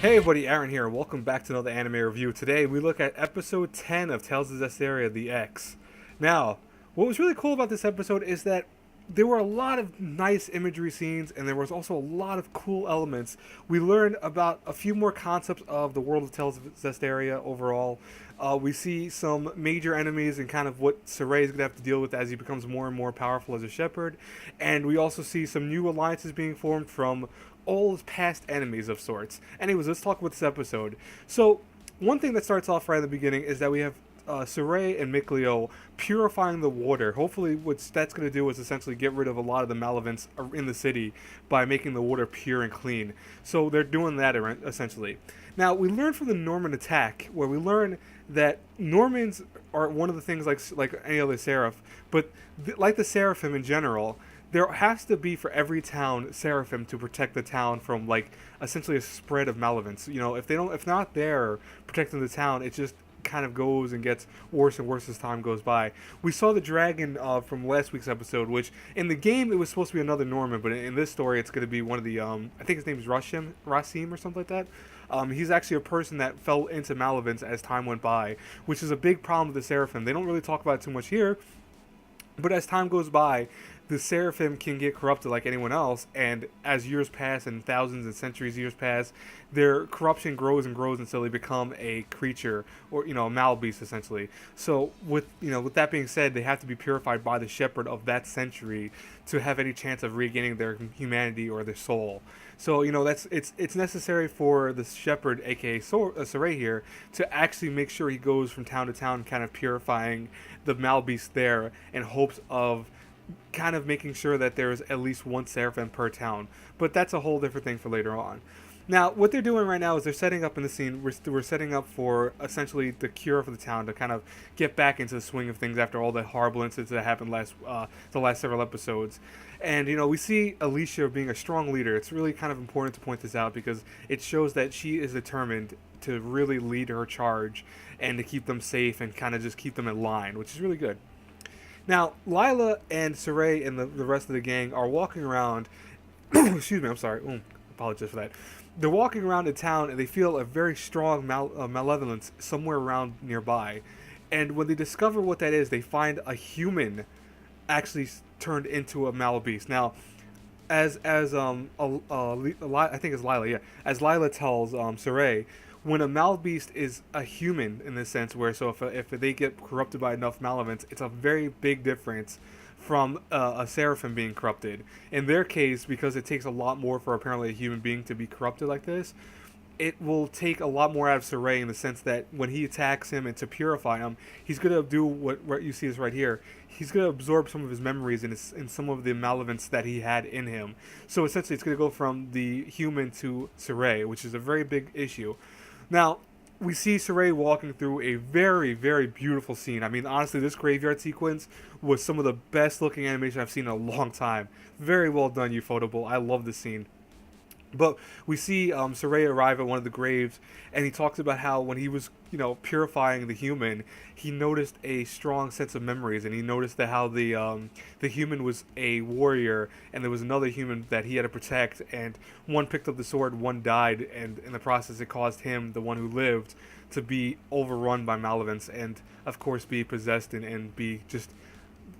Hey everybody, Aaron here. Welcome back to another anime review. Today we look at episode 10 of Tales of Zestiria the X. Now, what was really cool about this episode is that there were a lot of nice imagery scenes and there was also a lot of cool elements. We learned about a few more concepts of the world of Tales of Zestiria overall. We see some major enemies and kind of what Soray is going to have to deal with as he becomes more and more powerful as a shepherd. And we also see some new alliances being formed from old past enemies of sorts. Anyways, let's talk about this episode. So, one thing that starts off right at the beginning is that we have Soray and Mikleo purifying the water. Hopefully, what that's going to do is essentially get rid of a lot of the malevolence in the city by making the water pure and clean. So they're doing that essentially. Now, we learn from the Norman attack, where we learn that Normans are one of the things like any other Seraph, but like the Seraphim in general, there has to be for every town Seraphim to protect the town from like essentially a spread of malevolence. You know, if not there protecting the town, it just kind of goes and gets worse and worse as time goes by. We saw the dragon from last week's episode, which in the game it was supposed to be another Norman, but in this story it's going to be one of the I think his name is Rasim or something like that. He's actually a person that fell into malevolence as time went by, which is a big problem with the Seraphim. They don't really talk about it too much here, but as time goes by, the Seraphim can get corrupted like anyone else, and as years pass and thousands and centuries years pass, their corruption grows and grows until they become a creature, or a malbeast essentially. So with that being said, they have to be purified by the shepherd of that century to have any chance of regaining their humanity or their soul. So it's necessary for the shepherd, aka Soray here, to actually make sure he goes from town to town, kind of purifying the malbeast there, in hopes of kind of making sure that there's at least one Seraphim per town. But that's a whole different thing for later on. Now, what they're doing right now is they're setting up in the scene. We're setting up for essentially the cure for the town to kind of get back into the swing of things after all the horrible incidents that happened the last several episodes. And we see Alicia being a strong leader. It's really kind of important to point this out because it shows that she is determined to really lead her charge and to keep them safe and kind of just keep them in line, which is really good. Now, Lila and Soray and the rest of the gang are walking around. Excuse me, I'm sorry. Apologize for that. They're walking around in town and they feel a very strong malevolence somewhere around nearby. And when they discover what that is, they find a human actually turned into a malebeast. Now, I think it's Lila, yeah. As Lila tells Soray, when a malebeast is a human in this sense, where if they get corrupted by enough malevolence, it's a very big difference from a Seraphim being corrupted. In their case, because it takes a lot more for apparently a human being to be corrupted like this, it will take a lot more out of Soray in the sense that when he attacks him and to purify him, he's going to do what you see is right here. He's going to absorb some of his memories and some of the malevolence that he had in him. So essentially it's going to go from the human to Soray, which is a very big issue. Now, we see Soray walking through a very, very beautiful scene. I mean, honestly, this graveyard sequence was some of the best looking animation I've seen in a long time. Very well done, Ufotable. I love this scene. But we see Soray arrive at one of the graves, and he talks about how when he was, purifying the human, he noticed a strong sense of memories, and he noticed that how the human was a warrior, and there was another human that he had to protect, and one picked up the sword, one died, and in the process it caused him, the one who lived, to be overrun by malevolence, and of course be possessed and be just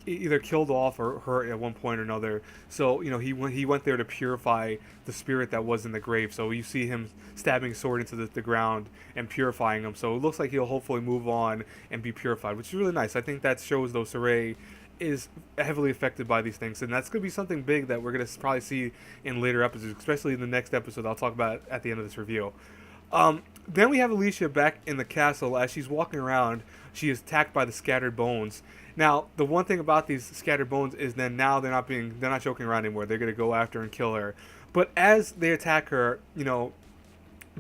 either killed off or hurt at one point or another. So he went there to purify the spirit that was in the grave. So you see him stabbing his sword into the ground and purifying him. So it looks like he'll hopefully move on and be purified, which is really nice. I think that shows though Soray is heavily affected by these things, and that's going to be something big that we're going to probably see in later episodes, especially in the next episode I'll talk about at the end of this review. Then we have Alicia back in the castle. As she's walking around, she is attacked by the scattered bones. Now, the one thing about these scattered bones is that now they're not joking around anymore. They're going to go after and kill her. But as they attack her, the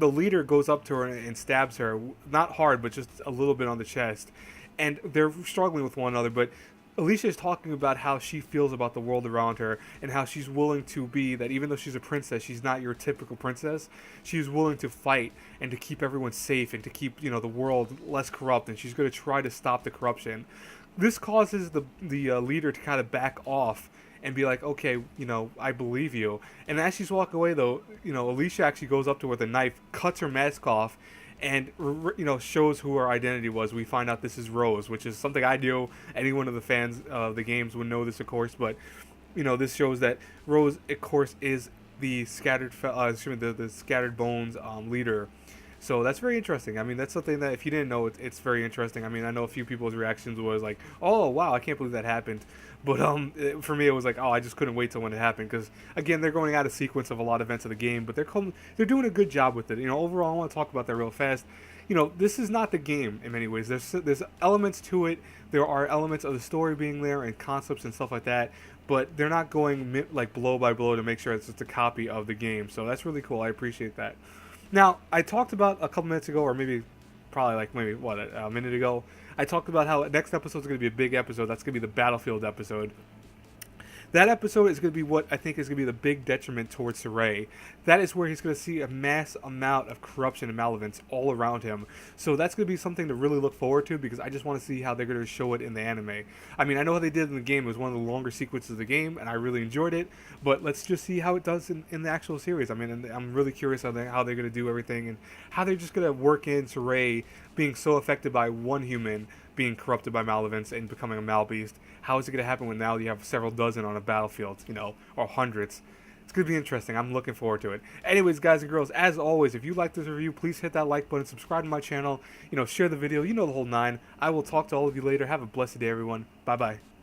leader goes up to her and stabs her, not hard, but just a little bit on the chest. And they're struggling with one another, but Alicia is talking about how she feels about the world around her and how she's willing to be that even though she's a princess, she's not your typical princess. She's willing to fight and to keep everyone safe and to keep, the world less corrupt, and she's going to try to stop the corruption. This causes the leader to kind of back off and be like, okay, I believe you. And as she's walking away, though, Alicia actually goes up to her with a knife, cuts her mask off, and shows who her identity was. We find out this is Rose, which is something I knew. Any one of the fans of the games would know this, of course, but this shows that Rose, of course, is the the Scattered Bones leader. So that's very interesting. I mean, that's something that if you didn't know, it's very interesting. I mean, I know a few people's reactions was like, "Oh, wow, I can't believe that happened," but for me, it was like, "Oh, I just couldn't wait till when it happened," because again, they're going out of sequence of a lot of events of the game, but they're doing a good job with it. Overall, I want to talk about that real fast. This is not the game in many ways. There's elements to it. There are elements of the story being there and concepts and stuff like that, but they're not going like blow by blow to make sure it's just a copy of the game. So that's really cool. I appreciate that. Now, I talked about a couple minutes ago, or maybe what, a minute ago, I talked about how next episode is going to be a big episode. That's going to be the Battlefield episode. That episode is going to be what I think is going to be the big detriment towards Soray. That is where he's going to see a mass amount of corruption and malevolence all around him. So that's going to be something to really look forward to, because I just want to see how they're going to show it in the anime. I mean, I know how they did in the game. It was one of the longer sequences of the game, and I really enjoyed it. But let's just see how it does in the actual series. I mean, I'm really curious how they're going to do everything, and how they're just going to work in Soray being so affected by one human being corrupted by malevolence and becoming a malbeast. How is it going to happen when now you have several dozen on a battlefield, or hundreds? It's going to be interesting. I'm looking forward to it. Anyways, guys and girls, as always, if you like this review, please hit that like button, subscribe to my channel, share the video, the whole nine. I will talk to all of you later. Have a blessed day, everyone. Bye-bye.